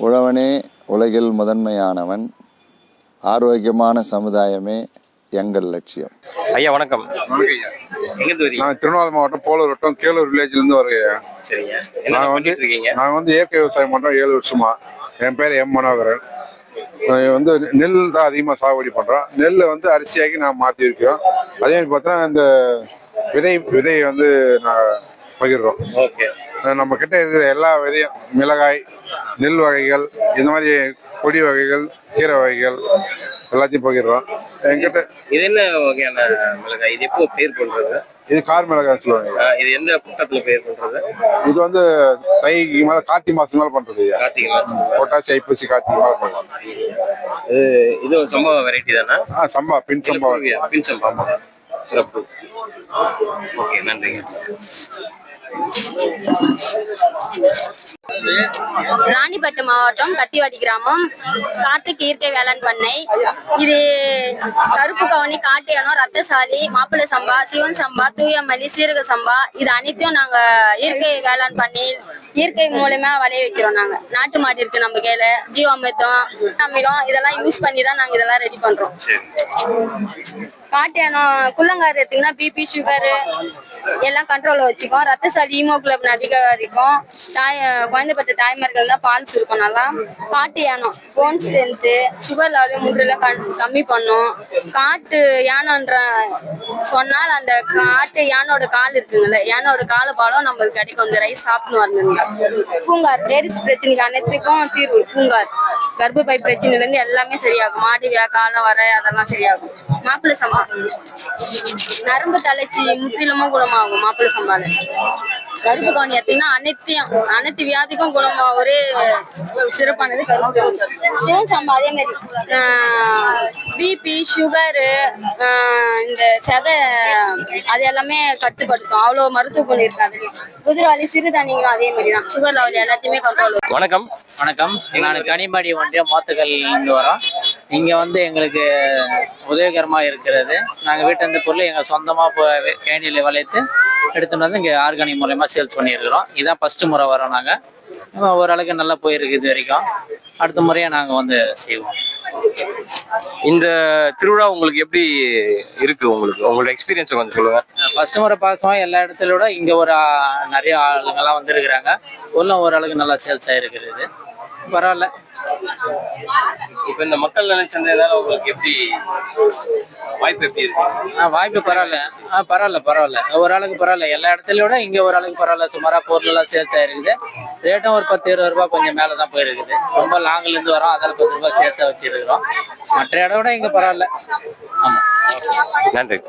உழவனே உலகில் முதன்மையானவன், ஆரோக்கியமான சமுதாயமே எங்கள் லட்சியம். ஐயா வணக்கம். நான் திருவண்ணாமலை மாவட்டம் போலூர் வட்டம் கேலூர் வில்லேஜ்லேருந்து வருகிறேன். நாங்கள் வந்து இயற்கை விவசாயம் பண்ணுறோம் 7 வருஷமா. என் பேர் எம் மனோகரன். வந்து நெல் தான் அதிகமாக சாகுபடி பண்ணுறோம். நெல்லை வந்து அரிசியாக்கி நான் மாற்றி இருக்கிறோம். அதே மாதிரி பார்த்தா இந்த விதையை வந்து நான் பகிர்றோம். நம்ம கிட்ட இருக்கிற எல்லா விதையும், மிளகாய், நெல் வகைகள், இந்த மாதிரி கொடி வகைகள், கீரை வகைகள் எல்லாத்தையும் பகிர்றோம் என்கிட்ட. இது என்ன வகையான மிளகாய்? இது எப்போ பயிர் பண்றது? இது கார் மிளகாய் சொல்லுவாங்க. இது எந்த பக்கத்துல பயிர் பண்றது? இது வந்து தைக்கு மேல, கார்த்திகை மாசம் மேல பண்றது. கார்த்திகை மாசம், பொட்டாசி, ஐப்பசி, கார்த்திகை மேல பண்றோம். இது ஒரு சம்பா வெரைட்டி தானே? சம்பா, பின் சம்பா. பின் சம்பா. சிறப்பு. ஓகே, நன்றிங்க. ராணிப்பட்டு மாவட்டம் கத்திவாடி கிராமம், கார்த்திக் இயற்கை வேளாண் பண்ணை. இது கருப்பு கவனி, காட்டு யானம், ரத்தசாலி, மாப்பிள்ளை சம்பா, சிவன் சம்பா, தூயமல்லி, சீரக சம்பா, இது அனைத்தையும் நாங்க இயற்கை வேளாண் பண்ணி இயற்கை மூலமா விளைய வைக்கிறோம். நாங்க நாட்டு மாடு இருக்கு நம்ம கையில, ஜீவாமிர்தம், அமிலம் இதெல்லாம் யூஸ் பண்ணி தான் நாங்க இதெல்லாம் ரெடி பண்றோம். காட்டு யானம் குள்ளங்காரு எடுத்தீங்கன்னா பிபி, சுகரு எல்லாம் கண்ட்ரோல்ல வச்சுக்கோம். ரத்தசாலி, ஹீமோகுளோபின் அதிகம் இருக்கும். குழந்தை பத்த தாய்மார்கள் தான் பால் சுருக்கும் நல்லா. காட்டு Yanam phone strength, sugar level முன்றில் கம்மி பண்ணும். காட்டு யானம்ன்ற சொன்னால் அந்த காட்டு யானோட கால் இருக்குங்கல்ல, யானோட கால பாலம் நம்மளுக்கு கிடைக்கும். இந்த ரைஸ் சாப்பிட்டு வரணுங்க. பூங்கார் லேடிஸ் பிரச்சனைக்கு அனைத்துக்கும் தீர்வு. பூங்கார் கர்ப்பப்பை பிரச்சனைல இருந்து எல்லாமே சரியாகும். மாடி காலம் வர அதெல்லாம் சரியாகும். மாப்பிள்ளை சம்பா நரம்பு தளர்ச்சி முற்றிலுமா குணமாகும். மாப்பிள்ளை சம்பால கருப்பு கவனி எடுத்தீங்கன்னா அனைத்து வியாதிக்கும் குணமா ஒரே சிறப்பானது கருப்பு கவனி. சிவன் சம்பா அதே மாதிரி பிபி, சுகரு, இந்த செதை அது எல்லாமே கட்டுப்படுத்தும். அவ்வளோ மருத்துவ குணம் இருக்காது. குதிரவாளி, சிறுதானியங்களும் அதே மாதிரி தான். சுகர் லெவல் எல்லாத்தையுமே கண்ட்ரோல். வணக்கம். வணக்கம். நான் கனிமாடி ஒன்றியம் மோத்துக்கல்லிருந்து வரோம். இங்கே வந்து எங்களுக்கு உதவிகரமாக இருக்கிறது. நாங்கள் வீட்டிலேருந்து பொருள் எங்கள் சொந்தமாக கேணியில் விளைத்து எடுத்துகிட்டு வந்து இங்கே ஆர்கானிக் மூலயமா சேல்ஸ் பண்ணியிருக்கிறோம். இதுதான் ஃபஸ்ட்டு முறை வரோம். நாங்கள் ஓரளவுக்கு நல்லா போயிருக்கு இது வரைக்கும். அடுத்த முறையாக நாங்கள் வந்து செய்வோம். இந்த திருவிழா உங்களுக்கு எப்படி இருக்கு? உங்களோட எக்ஸ்பீரியன்ஸ் கொஞ்சம் சொல்லுங்க. ஃபஸ்ட்டு முறை பார்க்கும்போது எல்லா இடத்துல விட இங்கே ஒரு நிறைய ஆளுங்கெல்லாம் வந்துருக்குறாங்க. பொருளும் ஓரளவுக்கு நல்லா சேல்ஸ் ஆகிருக்கிறது. பரவாயில்ல. இப்போ இந்த மக்கள் நலச்சந்தையினால உங்களுக்கு எப்படி வாய்ப்பு எப்படி இருக்கு? வாய்ப்பு பரவாயில்ல. பரவாயில்ல. ஓரளவுக்கு பரவாயில்ல. எல்லா இடத்துல விட இங்கே ஓரளவுக்கு பரவாயில்ல. சுமாராக பொருளெல்லாம் சேல்ஸ் ஆகிருக்குது. ரேட்டும் ஒரு 10-20 ரூபா கொஞ்சம் மேலே தான் போயிருக்குது. ரொம்ப லாங்கிலேருந்து வரோம், அதில் 10 ரூபா சேர்த்து வச்சிருக்கிறோம். மற்ற இடம் விட இங்கே பரவாயில்ல. ஆமாம், நன்றி.